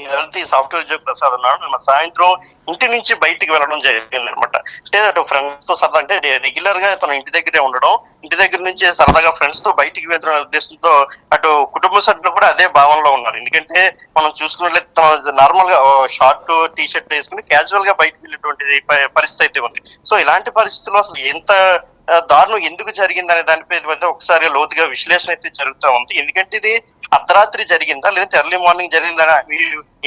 ఈ సాఫ్ట్వేర్ ఉద్యోగి ప్రసాద్ ఉన్నాడు. నిన్న సాయంత్రం ఇంటి నుంచి బయటికి వెళ్ళడం జరిగిందనమాట. అంటే అటు ఫ్రెండ్స్ తో సరదా అంటే రెగ్యులర్ గా తన ఇంటి దగ్గరే ఉండడం, ఇంటి దగ్గర నుంచి సరదాగా ఫ్రెండ్స్ తో బయటికి వెళ్తున్న ఉద్దేశంతో అటు కుటుంబ సభ్యులు కూడా అదే భావనలో ఉన్నారు. ఎందుకంటే మనం చూసుకున్నట్లయితే తన నార్మల్ గా షార్ట్ టీ షర్ట్ వేసుకుని క్యాజువల్ గా బయటకు వెళ్ళినటువంటి పరిస్థితి అయితే ఉంది. సో ఇలాంటి పరిస్థితుల్లో అసలు ఎంత దారుణం ఎందుకు జరిగిందనే దానిపై ఒకసారి లోతుగా విశ్లేషణ అయితే జరుగుతూ ఉంది. ఎందుకంటే ఇది అర్ధరాత్రి జరిగిందా లేదంటే ఎర్లీ మార్నింగ్ జరిగిందా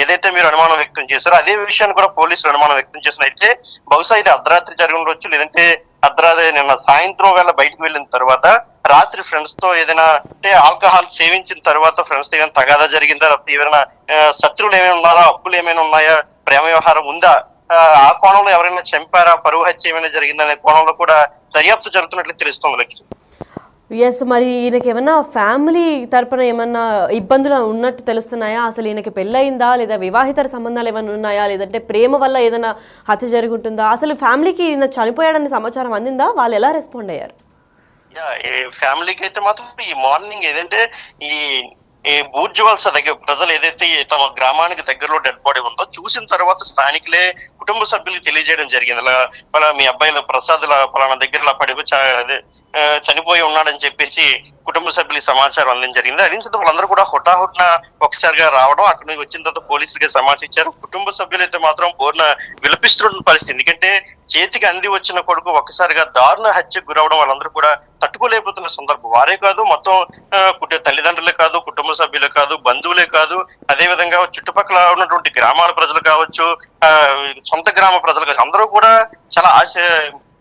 ఏదైతే మీరు అనుమానం వ్యక్తం చేశారో అదే విషయాన్ని కూడా పోలీసులు అనుమానం వ్యక్తం చేసినైతే బహుశా ఇది అర్ధరాత్రి జరిగి ఉండొచ్చు, లేదంటే అర్ధరాత్రి నిన్న సాయంత్రం వేళ బయటకు వెళ్ళిన తర్వాత రాత్రి ఫ్రెండ్స్ తో ఏదైనా అంటే ఆల్కహాల్ సేవించిన తర్వాత ఫ్రెండ్స్ తో ఏమైనా తగాదా జరిగిందా, లేకపోతే ఏమైనా శత్రువులు ఏమైనా ఉన్నారా, అప్పులు ఏమైనా ఉన్నాయా, ప్రేమ వ్యవహారం ఉందా, ఆ కోణంలో ఎవరైనా చంపారా, పరువు హత్య ఏమైనా జరిగిందనే కోణంలో కూడా దర్యాప్తు జరుగుతున్నట్లు తెలుస్తుంది. ఎస్, మరి ఈయనకి ఏమన్నా ఫ్యామిలీ తరపున ఏమన్నా ఇబ్బందులు ఉన్నట్టు తెలుస్తున్నాయా? అసలు ఈయనకి పెళ్ళయిందా, లేదా వివాహితర సంబంధాలు ఏమైనా ఉన్నాయా, లేదంటే ప్రేమ వల్ల ఏదైనా హత్య జరుగుతుందా? అసలు ఫ్యామిలీకి ఈయన చనిపోయాడని సమాచారం అందిందా? వాళ్ళు ఎలా రెస్పాండ్ అయ్యారు? ఫ్యామిలీకి అయితే మాత్రం ఈ మార్నింగ్ ఏదంటే ఈ బూర్జువల్స దగ్గర ప్రజలు ఏదైతే తమ గ్రామానికి దగ్గరలో డెడ్ బాడీ ఉందో చూసిన తర్వాత స్థానికులే కుటుంబ సభ్యులకు తెలియజేయడం జరిగింది. అలా మీ అబ్బాయిల ప్రసాద్ పలానా దగ్గర చనిపోయి ఉన్నాడని చెప్పేసి కుటుంబ సభ్యులకి సమాచారం అందించడం జరిగింది. అందించిన వాళ్ళందరూ కూడా హుటాహుటిన ఒకసారిగా రావడం, అక్కడి నుంచి వచ్చిన తర్వాత పోలీసులకి సమాచారం ఇచ్చారు. కుటుంబ సభ్యులైతే మాత్రం బోర్న విలపిస్తున్న పరిస్థితి. ఎందుకంటే చేతికి అంది వచ్చిన కొడుకు ఒక్కసారిగా దారుణ హత్యకు గురవడం వాళ్ళందరూ కూడా తట్టుకోలేకపోతున్న సందర్భం. వారే కాదు, మొత్తం తల్లిదండ్రులే కాదు, కుటుంబ సభ్యులే కాదు, బంధువులే కాదు, అదే విధంగా చుట్టుపక్కల ఉన్నటువంటి గ్రామాల ప్రజలు కావచ్చు, సొంత గ్రామ ప్రజలు కావచ్చు, అందరూ కూడా చాలా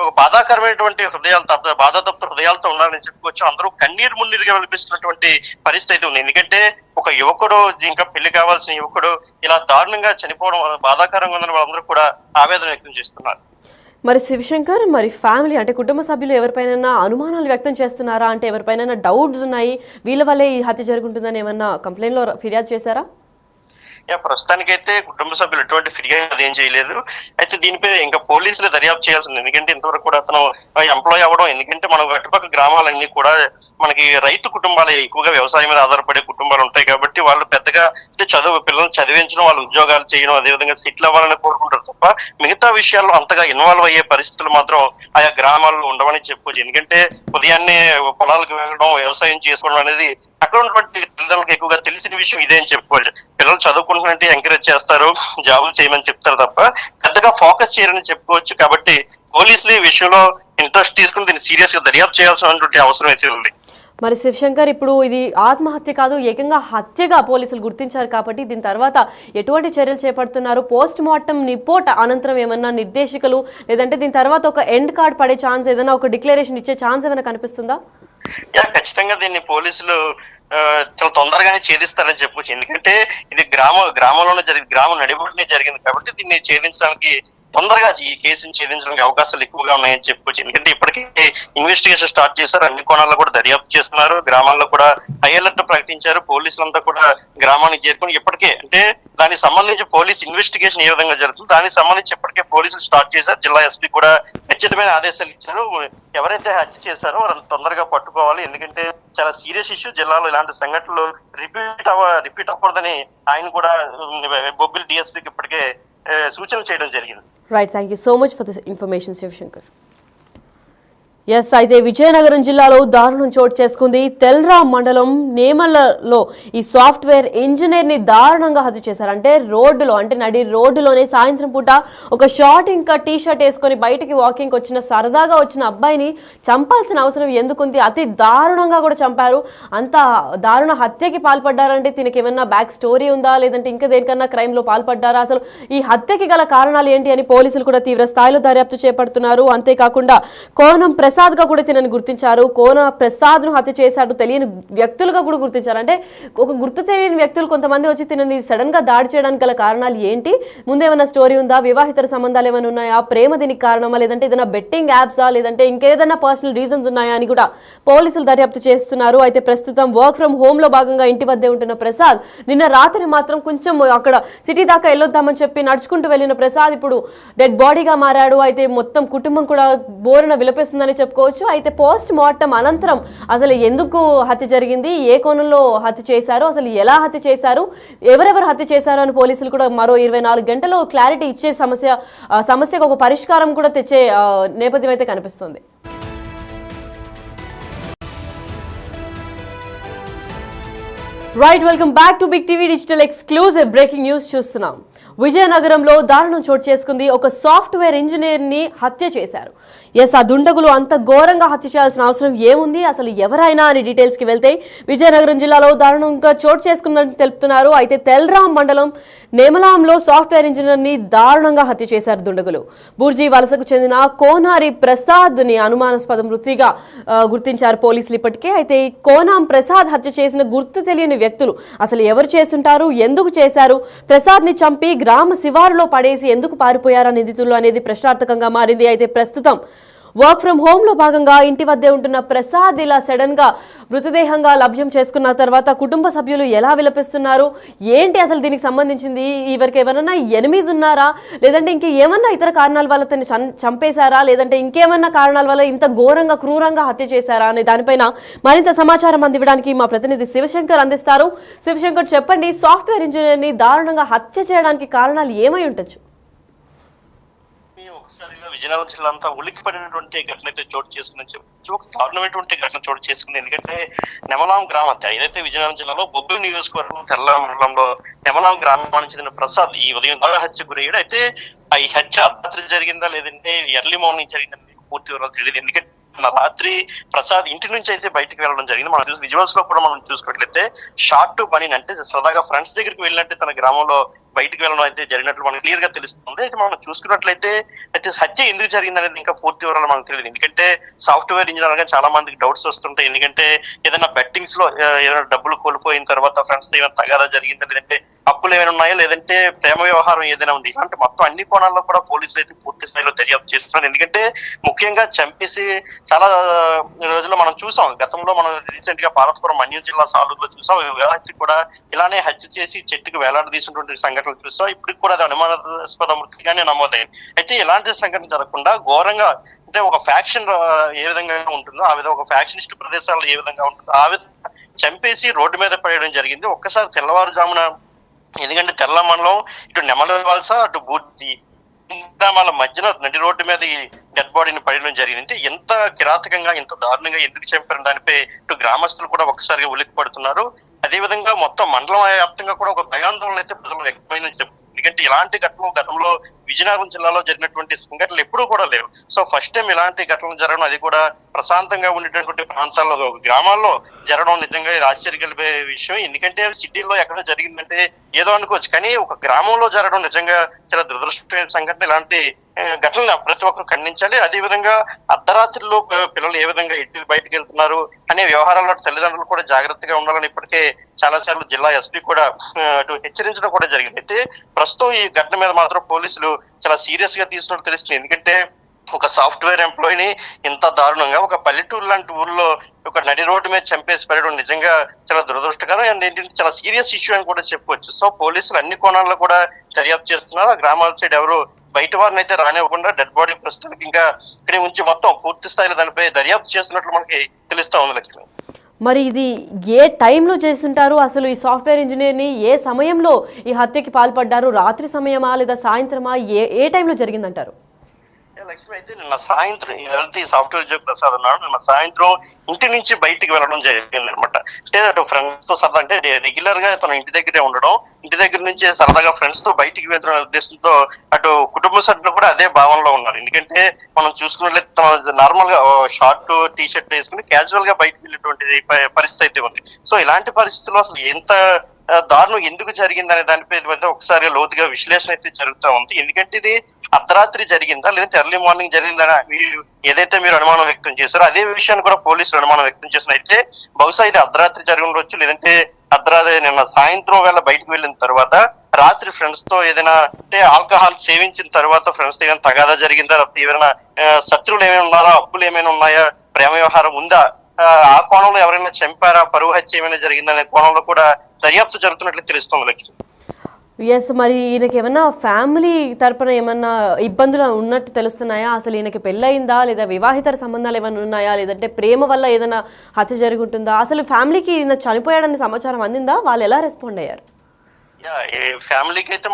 ఒక బాధాకరమైనటువంటి బాధాతప్త హృదయాలతో ఉన్నారని చెప్పుకోవచ్చు. అందరూ కన్నీరు మున్నీరుగా వినిపిస్తున్నటువంటి పరిస్థితి ఉంది. ఎందుకంటే ఒక యువకుడు, ఇంకా పెళ్లి కావాల్సిన యువకుడు ఇలా దారుణంగా చనిపోవడం బాధాకరంగా ఉందని వాళ్ళందరూ కూడా ఆవేదన వ్యక్తం చేస్తున్నారు. మరి శివశంకర్, మరి ఫ్యామిలీ అంటే కుటుంబ సభ్యులు ఎవరిపైనా అనుమానాలు వ్యక్తం చేస్తున్నారా? అంటే ఎవరిపైనా డౌట్స్ ఉన్నాయి, వీళ్ళ వల్లే ఈ హత్య జరుగుతుందని ఏమన్నా కంప్లైంట్లో ఫిర్యాదు చేశారా? ప్రస్తుతానికైతే కుటుంబ సభ్యులు ఎటువంటి ఫిర్యాదు ఏం చేయలేదు. అయితే దీనిపై ఇంకా పోలీసులు దర్యాప్తు చేయాల్సింది. ఎందుకంటే ఇంతవరకు కూడా అతను ఎంప్లాయ్ అవ్వడం, ఎందుకంటే మనం అటుపక్క గ్రామాలన్నీ కూడా మనకి రైతు కుటుంబాలు, ఎక్కువగా వ్యవసాయం మీద ఆధారపడే కుటుంబాలు ఉంటాయి కాబట్టి వాళ్ళు పెద్దగా అంటే పిల్లల్ని చదివించడం, వాళ్ళు ఉద్యోగాలు చేయడం, అదేవిధంగా సెటిల్ అవ్వాలని కోరుకుంటారు తప్ప మిగతా విషయాల్లో అంతగా ఇన్వాల్వ్ అయ్యే పరిస్థితులు మాత్రం ఆయా గ్రామాల్లో ఉండవని చెప్పుకోవచ్చు. ఎందుకంటే ఉదయాన్నే పొలాలకు వెళ్ళడం, వ్యవసాయం చేసుకోవడం అనేది అక్కడ ఉన్నటువంటి తల్లిదండ్రులకు ఎక్కువగా తెలిసిన విషయం ఇదే అని చెప్పుకోవచ్చు. పిల్లలు చదువుకుంటున్నట్టు ఎంకరేజ్ చేస్తారు, జాబులు చేయమని చెప్తారు తప్ప పెద్దగా ఫోకస్ చేయరని చెప్పుకోవచ్చు. కాబట్టి పోలీసులు ఈ విషయంలో ఇంట్రెస్ట్ తీసుకుని దీన్ని సీరియస్ గా దర్యాప్తు చేయాల్సినటువంటి అవసరం అయితే ఉంది. మరి శివశంకర్, ఇప్పుడు ఇది ఆత్మహత్య కాదు, ఏకంగా హత్యగా పోలీసులు గుర్తించారు కాబట్టి దీని తర్వాత ఎటువంటి చర్యలు చేపడుతున్నారు? పోస్ట్ మార్టం రిపోర్ట్ అనంతరం ఏమన్నా నిర్దేశికలు, లేదంటే దీని తర్వాత ఒక ఎండ్ కార్డ్ పడే ఛాన్స్, ఏదైనా ఒక డిక్లరేషన్ ఇచ్చే ఛాన్స్ ఏమైనా కనిపిస్తుందా? ఖచ్చితంగా దీన్ని పోలీసులు చాలా తొందరగానే ఛేదిస్తారని చెప్పొచ్చు. ఎందుకంటే ఇది గ్రామంలోనే గ్రామం నడిబొట్టునే జరిగింది కాబట్టి దీన్ని ఛేదించడానికి తొందరగా ఈ కేసుని ఛేదించడానికి అవకాశాలు ఎక్కువగా ఉన్నాయని చెప్పుకోవచ్చు. ఎందుకంటే ఇప్పటికే ఇన్వెస్టిగేషన్ స్టార్ట్ చేశారు, అన్ని కోణాల్లో కూడా దర్యాప్తు చేస్తున్నారు, గ్రామాల్లో కూడా హై అలర్ట్ ప్రకటించారు. పోలీసులంతా కూడా గ్రామానికి చేరుకుని ఇప్పటికే అంటే దానికి సంబంధించి పోలీస్ ఇన్వెస్టిగేషన్ ఏ విధంగా జరుగుతుంది దానికి సంబంధించి ఇప్పటికే పోలీసులు స్టార్ట్ చేశారు. జిల్లా ఎస్పీ కూడా ఖచ్చితమైన ఆదేశాలు ఇచ్చారు. ఎవరైతే హత్య చేశారో వారిని తొందరగా పట్టుకోవాలి, ఎందుకంటే చాలా సీరియస్ ఇష్యూ. జిల్లాలో ఇలాంటి సంఘటనలు రిపీట్ అవ్వకూడదని ఆయన కూడా బొబ్బిలి డిఎస్పీకి ఇప్పటికే సూచన చేయడం జరిగింది. Right, thank you so much for this information Shivshankar. Yes, అయితే విజయనగరం జిల్లాలో దారుణం చోటు చేసుకుంది. తెల్రా మండలం నేమలలో ఈ సాఫ్ట్వేర్ ఇంజనీర్ని దారుణంగా హత్య చేశారు. అంటే రోడ్డులో, అంటే నడి రోడ్డులోనే సాయంత్రం పూట ఒక షార్ట్ ఇంకా టీ షర్ట్ వేసుకొని బయటికి వాకింగ్కి వచ్చిన సరదాగా వచ్చిన అబ్బాయిని చంపాల్సిన అవసరం ఎందుకుంది? అతి దారుణంగా కూడా చంపారు. అంత దారుణ హత్యకి పాల్పడ్డారంటే దీనికి ఏమన్నా బ్యాక్ స్టోరీ ఉందా, లేదంటే ఇంకా దేనికన్నా క్రైమ్లో పాల్పడ్డారా? అసలు ఈ హత్యకి గల కారణాలు ఏంటి అని పోలీసులు కూడా తీవ్ర స్థాయిలో దర్యాప్తు చేపడుతున్నారు. అంతేకాకుండా కోనం ప్రసాద్గా కూడా తినని గుర్తించారు. కోన ప్రసాద్ను హత్య చేశాడు తెలియని వ్యక్తులుగా కూడా గుర్తించారు. అంటే ఒక గుర్తు తెలియని వ్యక్తులు కొంతమంది వచ్చి తినని సడన్ గా దాడి చేయడానికి గల కారణాలు ఏంటి? ముందేమైనా స్టోరీ ఉందా? వివాహితర సంబంధాలు ఏమైనా ఉన్నాయా? ప్రేమ దీనికి కారణమా? లేదంటే ఏదైనా బెట్టింగ్ యాప్సా? లేదంటే ఇంకేదైనా పర్సనల్ రీజన్స్ ఉన్నాయా అని కూడా పోలీసులు దర్యాప్తు చేస్తున్నారు. అయితే ప్రస్తుతం వర్క్ ఫ్రమ్ హోమ్ లో భాగంగా ఇంటి వద్దే ఉంటున్న ప్రసాద్ నిన్న రాత్రి మాత్రం కొంచెం అక్కడ సిటీ దాకా వెళ్ళొద్దామని చెప్పి నడుచుకుంటూ వెళ్ళిన ప్రసాద్ ఇప్పుడు డెడ్ బాడీగా మారాడు. అయితే మొత్తం కుటుంబం కూడా బోరున విలపిస్తుందని చెప్పుకోవచ్చు. అయితే పోస్ట్ మార్టం అనంతరం అసలు ఎందుకు హత్య జరిగింది, ఏ కోణంలో హత్య చేశారు, అసలు ఎలా హత్య చేశారు, ఎవరెవరు హత్య చేశారు అని పోలీసులు కూడా మరో 24 గంటలు క్లారిటీ ఇచ్చే సమస్యకు ఒక పరిష్కారం కూడా తెచ్చే నేపథ్యం అయితే కనిపిస్తుంది. Right, welcome back to Big TV digital exclusive breaking news చూస్తున్నాం. విజయనగరంలో దారుణం చోటు చేసుకుంది. ఒక సాఫ్ట్వేర్ ఇంజనీర్ ని హత్య చేశారు. ఎస్, ఆ దుండగులు అంత ఘోరంగా హత్య చేయాల్సిన అవసరం ఏముంది, అసలు ఎవరైనా అని డీటెయిల్స్ కి వెళ్తే విజయనగరం జిల్లాలో దారుణంగా చోటు చేసుకున్నట్టు తెలుపుతున్నారు. అయితే తెల్రామ్ మండలం నేమలాంలో సాఫ్ట్వేర్ ఇంజనీర్ ని దారుణంగా హత్య చేశారు దుండగులు. బుర్జీ వలసకు చెందిన కోనారి ప్రసాద్ ని అనుమానాస్పద మృతిగా గుర్తించారు పోలీసులు ఇప్పటికే. అయితే కోనాం ప్రసాద్ హత్య చేసిన గుర్తు తెలియని వ్యక్తులు అసలు ఎవరు చేస్తుంటారు, ఎందుకు చేశారు, ప్రసాద్ ని చంపి గ్రామ శివారులో పడేసి ఎందుకు పారిపోయారు నిందితులు అనేది ప్రశ్నార్థకంగా మారింది. అయితే ప్రస్తుతం వర్క్ ఫ్రం హోమ్ లో భాగంగా ఇంటి వద్దే ఉంటున్న ప్రసాద్ ఇలా సడన్ గా మృతదేహంగా లభ్యం చేసుకున్న తర్వాత కుటుంబ సభ్యులు ఎలా విలపిస్తున్నారు, ఏంటి అసలు దీనికి సంబంధించింది, ఎవరికి ఏమన్నా ఎనిమీస్ ఉన్నారా, లేదంటే ఇంకేమన్నా ఇతర కారణాల వల్ల తను చంపేశారా, లేదంటే ఇంకేమన్నా కారణాల వల్ల ఇంత ఘోరంగా క్రూరంగా హత్య చేశారా అనే దానిపైన మరింత సమాచారం అందివ్వడానికి మా ప్రతినిధి శివశంకర్ అందిస్తారు. శివశంకర్, చెప్పండి, సాఫ్ట్వేర్ ఇంజనీర్ ని దారుణంగా హత్య చేయడానికి కారణాలు ఏమై ఉండొచ్చు? ఒకసారిగా విజయనగరం జిల్లా అంతా ఉలిక్కిపడినటువంటి ఘటన అయితే చోటు చేసుకుందని చెప్పచ్చు. ఒక దారుణమైనటువంటి ఘటన చోటు చేసుకుంది. ఎందుకంటే నెమలాం గ్రామ ఏదైతే విజయనగరం జిల్లాలో బొబ్బిలి నియోజకవర్గం తెల్ల మండలంలో నెమలాం గ్రామానికి చెందిన ప్రసాద్ ఈ ఉదయం హత్య గురయ్యాడు. అయితే ఈ హత్య అర్ధరాత్రి జరిగిందా లేదంటే ఎర్లీ మార్నింగ్ జరిగిందని పూర్తి వివరాలు తెలియదు. ఎందుకంటే రాత్రి ప్రసాద్ ఇంటి నుంచి అయితే బయటకు వెళ్ళడం జరిగింది. మనం చూసి విజువల్స్ లో కూడా మనం చూసుకున్నట్లయితే షార్ట్ టు పని అంటే సరదాగా ఫ్రెండ్స్ దగ్గరికి వెళ్ళినట్టే తన గ్రామంలో బయటకు వెళ్ళడం అయితే జరిగినట్లు మనకు క్లియర్ గా తెలుస్తుంది. అయితే మనం చూసుకున్నట్లయితే అయితే హత్య ఎందుకు జరిగింది అనేది ఇంకా పూర్తి వివరాలు మనకు తెలియదు. ఎందుకంటే సాఫ్ట్వేర్ ఇంజనీర్ గా చాలా మందికి డౌట్స్ వస్తుంటాయి. ఎందుకంటే ఏదైనా బెట్టింగ్స్ లో ఏదైనా డబ్బులు కోల్పోయిన తర్వాత ఫ్రెండ్స్ ఏమైనా తగాదా జరిగిందా, లేదంటే అప్పులు ఏమైనా ఉన్నాయా, లేదంటే ప్రేమ వ్యవహారం ఏదైనా ఉంది, ఇలాంటి మొత్తం అన్ని కోణాల్లో కూడా పోలీసులు అయితే పూర్తి స్థాయిలో దర్యాప్తు చేస్తున్నారు. ఎందుకంటే ముఖ్యంగా చంపేసి చాలా రోజుల్లో మనం చూసాం. గతంలో మనం రీసెంట్ గా పార్వతీపురం మన్యం జిల్లా సాలూరులో చూసాం. హత్య కూడా ఇలానే హత్య చేసి చెట్టుకు వేలాడదీసినటువంటి సంఘటనలు చూసాం. ఇప్పటికి కూడా అది అనుమానాస్పద మృతిగానే నమోదైంది. అయితే ఇలాంటి సంఘటన జరగకుండా ఘోరంగా అంటే ఒక ఫ్యాక్షన్ ఏ విధంగా ఉంటుందో ఆ విధంగా, ఒక ఫ్యాక్షనిస్ట్ ప్రదేశాల్లో ఏ విధంగా ఉంటుందో ఆ విధంగా చంపేసి రోడ్డు మీద పడేయడం జరిగింది. ఒక్కసారి తెల్లవారుజామున, ఎందుకంటే తెల్ల మండలం ఇటు నెమల వలస అటు బూర్జీ గ్రామాల మధ్యన నడి రోడ్డు మీద ఈ డెడ్ బాడీని పడడం జరిగింది. అంటే ఎంత కిరాతకంగా, ఎంత దారుణంగా ఎందుకు చంపారు దానిపై ఇటు గ్రామస్తులు కూడా ఒకసారిగా ఉలిక్కి పడుతున్నారు. అదేవిధంగా మొత్తం మండలం వ్యాప్తంగా కూడా ఒక భయాందోళన అయితే ప్రజలు వ్యక్తమైందని చెప్పారు. ఎందుకంటే ఇలాంటి ఘటనలు గతంలో విజయనగరం జిల్లాలో జరిగినటువంటి సంఘటనలు ఎప్పుడూ కూడా లేవు. సో ఫస్ట్ టైం ఇలాంటి ఘటనలు జరగడం, అది కూడా ప్రశాంతంగా ఉండేటటువంటి ప్రాంతాల్లో గ్రామాల్లో జరగడం నిజంగా ఇది ఆశ్చర్య కలిపే విషయం. ఎందుకంటే సిటీల్లో ఎక్కడ జరిగిందంటే ఏదో అనుకోవచ్చు, కానీ ఒక గ్రామంలో జరగడం నిజంగా చాలా దురదృష్టమైన సంఘటన. ఇలాంటి ఘటనలు ప్రతి ఒక్కరు ఖండించాలి. అదేవిధంగా అర్ధరాత్రిలో పిల్లలు ఏ విధంగా ఇంటికి బయటకు వెళ్తున్నారు అనే వ్యవహారాల్లో తల్లిదండ్రులు కూడా జాగ్రత్తగా ఉండాలని ఇప్పటికే చాలా సార్లు జిల్లా ఎస్పీ కూడా అటు హెచ్చరించడం కూడా జరిగింది. అయితే ప్రస్తుతం ఈ ఘటన మీద మాత్రం పోలీసులు చాలా సీరియస్ గా తీసుకున్నట్టు తెలుస్తుంది. ఎందుకంటే ఒక సాఫ్ట్వేర్ ఎంప్లాయీని ఇంత దారుణంగా ఒక పల్లెటూరు లాంటి ఊర్లో ఒక నడి రోడ్డు మీద చంపేసి పడడం నిజంగా చాలా దురదృష్టకరం అండ్ ఏంటంటే చాలా సీరియస్ ఇష్యూ అని కూడా చెప్పవచ్చు. సో పోలీసులు అన్ని కోణాల్లో కూడా దర్యాప్తు చేస్తున్నారు. ఆ గ్రామాల సైడ్ ఎవరు బయట వారిని అయితే రానివ్వకుండా డెడ్ బాడీ ప్రస్తుతానికి ఇంకా ఇక్కడే ఉంచి మొత్తం పూర్తి స్థాయిలో దానిపై దర్యాప్తు చేస్తున్నట్లు మనకి తెలుస్తా ఉంది. లక్ష్మి, మరి ఇది ఏ టైంలో చేస్తుంటారు, అసలు ఈ సాఫ్ట్వేర్ ఇంజనీర్ని ఏ సమయంలో ఈ హత్యకి పాల్పడ్డారు, రాత్రి సమయమా లేదా సాయంత్రమా, ఏ టైంలో జరిగిందంటారు? లక్ష్మి, అయితే నిన్న సాయంత్రం ఎవరైతే సాఫ్ట్వేర్ ఉద్యోగ ప్రసాద్ ఉన్నాడు నిన్న సాయంత్రం ఇంటి నుంచి బయటికి వెళ్ళడం జరిగింది అనమాట. అంటే అటు ఫ్రెండ్స్ తో సరదా, అంటే రెగ్యులర్ గా తన ఇంటి దగ్గరే ఉండడం, ఇంటి దగ్గర నుంచి సరదాగా ఫ్రెండ్స్ తో బయటికి వెళ్తున్న ఉద్దేశంతో అటు కుటుంబ సభ్యులు కూడా అదే భావనలో ఉన్నారు. ఎందుకంటే మనం చూసుకున్నట్లయితే తన నార్మల్ గా షార్ట్ టీ షర్ట్ వేసుకుని క్యాజువల్ గా బయటకు వెళ్ళినటువంటి పరిస్థితి అయితే ఉంది. సో ఇలాంటి పరిస్థితుల్లో అసలు ఎంత దారుణం ఎందుకు జరిగిందనే దానిపై ఒకసారి లోతుగా విశ్లేషణ అయితే జరుగుతూ ఉంది. ఎందుకంటే ఇది అర్ధరాత్రి జరిగిందా లేదంటే ఎర్లీ మార్నింగ్ జరిగిందా ఏదైతే మీరు అనుమానం వ్యక్తం చేశారో అదే విషయాన్ని కూడా పోలీసులు అనుమానం వ్యక్తం చేసిన. అయితే బహుశా ఇది అర్ధరాత్రి జరిగి ఉండొచ్చు, లేదంటే అర్ధరాత్రి నిన్న సాయంత్రం వేళ బయటకు వెళ్ళిన తర్వాత రాత్రి ఫ్రెండ్స్ తో ఏదైనా అంటే ఆల్కహాల్ సేవించిన తర్వాత ఫ్రెండ్స్ తో ఏమైనా తగాదా జరిగిందా, లేకపోతే ఏమైనా శత్రువులు ఏమైనా ఉన్నారా, అప్పులు ఏమైనా ఉన్నాయా, ప్రేమ వ్యవహారం ఉందా, ఆ కోణంలో ఎవరైనా చంపారా, పరువు హత్య ఏమైనా జరిగిందనే కోణంలో కూడా దర్యాప్తు జరుగుతున్నట్లు తెలుస్తుంది. ఎస్, మరి ఈయనకి ఏమన్నా ఫ్యామిలీ తరపున ఏమన్నా ఇబ్బందులు ఉన్నట్టు తెలుస్తున్నాయా? అసలు ఈయనకి పెళ్ళయిందా, లేదా వివాహితర సంబంధాలు ఏమైనా ఉన్నాయా, లేదంటే ప్రేమ వల్ల ఏదైనా హత్య జరుగుంటుందా? అసలు ఫ్యామిలీకి ఈయన చనిపోయాడని సమాచారం అందిందా? వాళ్ళు ఎలా రెస్పాండ్ అయ్యారు? ఫ్యామిలీకి అయితే